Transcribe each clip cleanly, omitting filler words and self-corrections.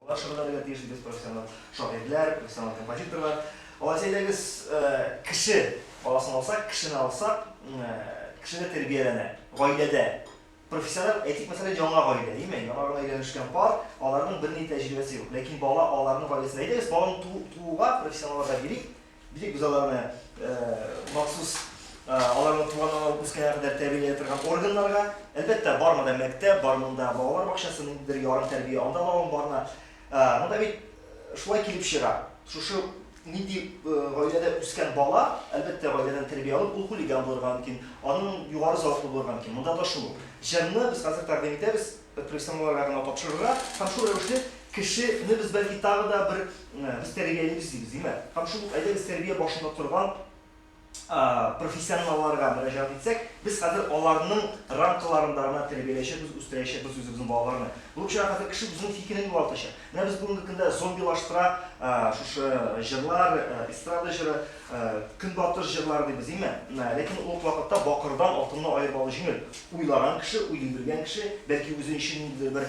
Шөгыльләргә тиеш без профессионал шагыйрьләр, профессионал композиторлар. Алайсәйдәгез кеше баласын алсак, кешене алсак, кешене тәрбияләнә, гаиләдә. Профессионал әйтик мәсәлән яңа гаилә, димме? Яңа гаиләләшкән пар, аларның берни тәҗрибәсе юк. Ләкин бала аларның гаиләсенә әйдәгез, баланы тууга профессионалларга бирик. Бирик без аларны махсус аларны туганнан үскәнгә кадәр тәрбияләп торган органнарга. Әлбәттә, бармы да мәктәп, бармы да балалар бакчасы, ниндидер ярым тәрбия анда алам барна. Монда бит шулай килеп чыга. Шушы нинди гаиләдә үскән бала, әлбәттә гаиләдән тәрбия алып, ул хулиган булырга мөмкин, аның югары зауыклы булырга мөмкин. Монда да шул. Җырны без хәзер тәкъдим итәбез, профессионалларга гына тапшырырга, һәм шул рәвешле кешене без бәлки тагы да бер без тәрбиялибез дибез, димме? Һәм шул әйдәгез тәрбия башында торган профессионалларга мөрәҗәгать итсәк, без хәзер аларның рамкаларында гына тәрбияләячәкбез, үстерәчәкбез үзебезнең балаларны. Бу чорда хәзер кеше үзенең фикерен югалтачак. Менә без бүгенге көндә зомбилаштыра шушы җырлар, эстрада җыры, көнбатыш җырлары дибез, димме? Ләкин ул вакытта бакырдан алтынны аерып алу җиңел. Уйлаган кеше, уен белгән кеше, бәлки үзе өчен ниндидер бер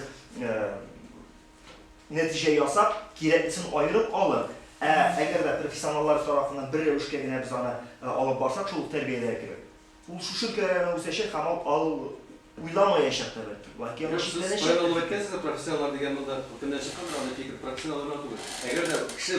нәтиҗә ясап, кирәклесен аерып алыр. Әгәр дә профессионаллар тарафыннан бер рәвешкә генә без аны алып барсак, шул тәрбияләргә керер. Ул шушы өлкәләрне үсәчәк һәм ал уйламаячак та бит. Ләкин сіз профессионаллар дигән монда кемнән чыккан аны фикер профессионаллар түгел. Әгәр дә кеше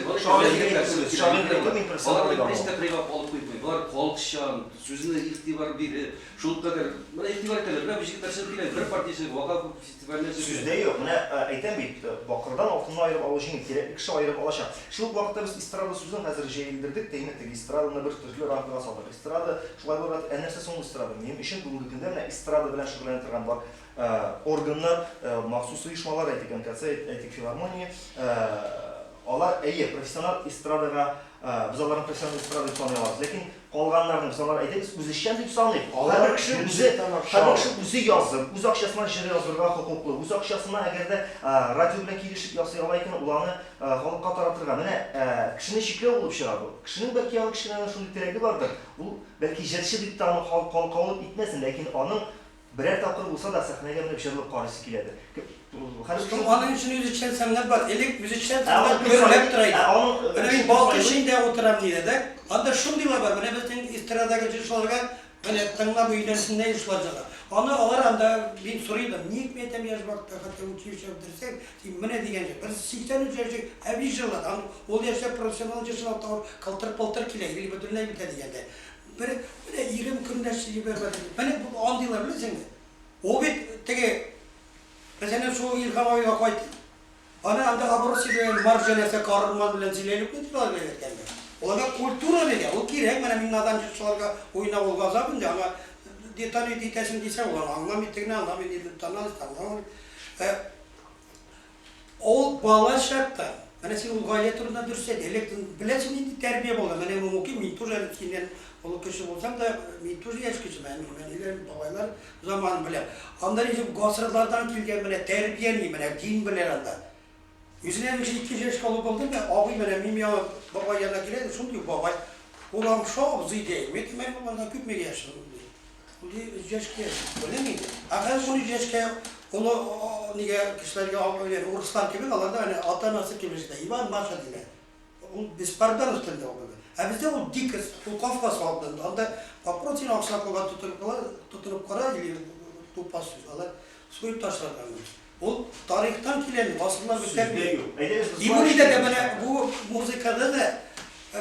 булар халыкчан, сүзенә игътибар биреп, шул кадәр менә игътибар итәләр. Менә бишек нәрсә килә, бер партия вакыт фестивальне сүздә юк. Менә әйтәм бит, бакырдан алтынны аерып алу җиңел, кирәкле кеше аерып алачак. Шул вакытта без эстрада сүзен хәзер җәелдердек, тәймәттәге эстраданы бер төрле рамкага салдык. Эстрада шулай булып, нәрсә соң эстрада? Минем өчен бүгенге көндә менә эстрада белән шөгыльләнә торган бар органнар, махсус оешмалар, әйтик НКЦ, әйтик филармония, алар профессионал эстрадага biz onların profesyonel estrada diп саный алабыз. Ләкин калганнарны biz алар әйтәбез, үзешчән дип саныйк. Һәр кеше үзе язып, үз акчасына җыр язырга хокуклы, үз акчасына әгәр дә радио белән килешеп ясый ала икән, ул аны халыкка таратырга. Менә кешене чикләү булып чыга бу. Кешенең бәлки аны кешенән шундый терәге бардыр. Ул бәлки җырчы дип тә аны халыкка алып итмәсен, ләкин аның берәр тапкыр булса да сәхнәгә менеп җырлап карыйсы киләдер. Onun için müzikçiler seminer var. Elik müzikçiler seminer görülüp duraydı. Öyle balkı şeyinde oturam diye de. Anda şundiler var. Böyle bütün istiradaki çocuklarga böyle tanıma bu ilerisi ne iş varacaklar. Onu alır anda bir soruydu. Niye hikmetem yazmakta hatta uçuyor dersek, ne diyecek? Ben 83 yaşındayım. Evi yıllar. O yaşta profesyonel yaşlar kaltır paltır kile. İleri bütün ne biter diyende. Böyle 20 gündeşliği vermedi. Ben bu andiler bilirsin mi? O bit tege mesela şu İlham Ağa'ya koydu. Ana anda aburası böyle marjanese kararman bilen zilelik ne diyorlar böyle kendi. Ola kultura ne ya? O kirek bana minnadan çıksalarga oyuna olgazabın da ama detaylı ditesin diyse olan anlamayacağını anlamayacağını tanımaz. O bağlaşakta. Hani sen o gayet turunda dursa elektrik bilesin indi terbiye bola. Hani mümkün mintur elkinden o kişi olsam da mintur yaş kişi ben ilerim babaylar zaman bile. Ondan için gasırlardan kilgen bile terbiye ni bile din bile anda. Yüzüne bir şey 2 yaş kalıp oldum da abi bile mimya baba yanına girdi şunu diyor baba. Ulan şu zide mi ki ben babamdan küpme yaşadım diyor. O diye yaş ki öyle miydi? Akar bunu yaş ki onu niye kişilerge öyle Ruslar gibi kalırdı hani Atanası gibi işte İvan Maşa diye. Biz pardan üstünde oldu. Bizde o dikkat, o Kafkas halkında. Anda paprotin aksakoga tutunup kara ili tupas yüzler. Soyup taşlarlar. O tarihten kilen basınlar göstermiyor. İbuni'de de böyle bu müzikada da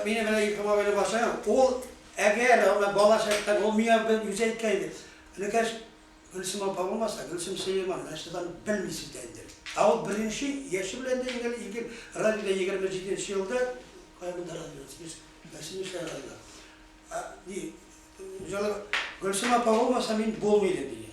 benim böyle yıkama böyle başlayan o eğer ama balaşaktan olmayan ben yüzeykeydi. Lekas Gülsüm Apa olmazsa Gülsüm Seyirman Neşte'den bilmesi dendir. Ama birinci yaşı bilen de ilgili radyoda 27. yılda kaybında radyosu. Mesela şey radyoda. Gülsüm Apa olmazsa ben bolmaydı diye.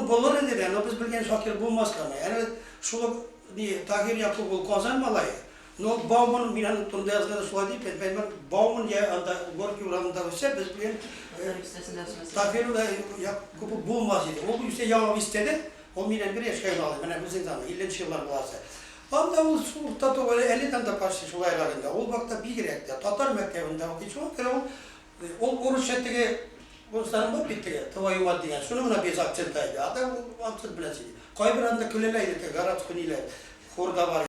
Bolur dedi yani biz bilgen şakir bulmaz kana. Yani şunu diye takir yapıp ol kazanmalayı. No Bauman Milan Tunde yazgıda söyledi. Ben Bauman ya anda Gorki uğramında olsa biz bilgen takirle yapıp bulmaz idi. O işte yalan istedi. O Milan bir yaşayın aldı. Ben bizim zaman ilginç yıllar varsa. Anda o sultan böyle 50'den de başlı şulaylarında. O vakta bir gerekti. Tatar mektebinde o hiç yok. O oruç ettiği Rusların bak bitti. Tavayı var diye. Şunu buna bir akçentaydı. Adam akçent bilesiydi. Kaybıranda küleleydi. Garat kuniyle. Horda var.